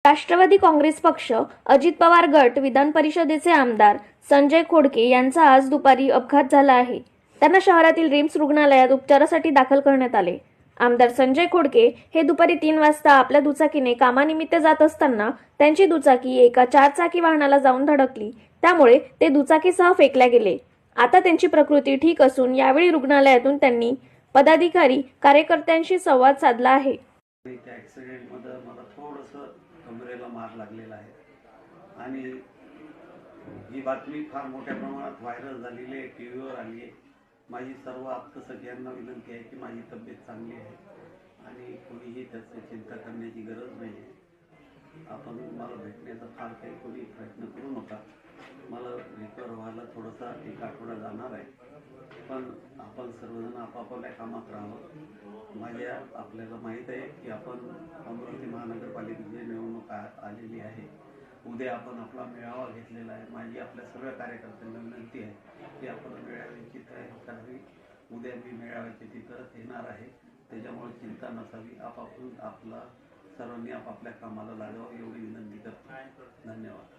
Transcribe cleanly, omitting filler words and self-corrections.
राष्ट्रवादी काँग्रेस पक्ष, अजित पवार गट, विधान परिषदेचे आमदार संजय खोडके यांचा आज दुपारी अपघात झाला आहे. त्यांना शहरातील रिम्स रुग्णालयात उपचारासाठी दाखल करण्यात आले. आमदार संजय खोडके हे दुपारी 3 वाजता आपल्या दुचाकीने कामानिमित्त जात असताना त्यांची दुचाकी एका 4-चाकी वाहनाला जाऊन धडकली. त्यामुळे ते दुचाकीसह फेकल्या गेले. आता त्यांची प्रकृती ठीक असून यावेळी रुग्णालयातून त्यांनी पदाधिकारी, कार्यकर्त्यांशी संवाद साधला आहे. त्या ॲक्सिडेंटमध्ये मला थोडंसं कमरेला मार लागलेला आहे आणि ही बातमी फार मोठ्या प्रमाणात व्हायरल झालेली आहे, टी व्हीवर आली आहे. माझी सर्व आप्तसखियांना विनंती आहे की माझी तब्येत चांगली आहे आणि कोणीही त्याची चिंता करण्याची गरज नाही आहे. आपण मला भेटण्याचा फार काही कोणी प्रयत्न करू नका. मला रिकवर व्हायला थोडासा 1 आठवडा जाणार आहे, पण आपण सर्वजण आपापल्या कामात राहावं. आपल्याला माहीत आहे की आपण अमरावती महानगरपालिकेची निवडणूक आलेली आहे. उद्या आपण आपला मेळावा घेतलेला आहे. माझी आपल्या सर्व कार्यकर्त्यांना विनंती आहे की आपण मेळाव्याची तयारी करावी. उद्या मी मेळाव्याची तिथं येणार आहे, त्याच्यामुळे चिंता नसावी. सर्वांनी आपापल्या कामाला लागावं एवढी विनंती करतो. धन्यवाद.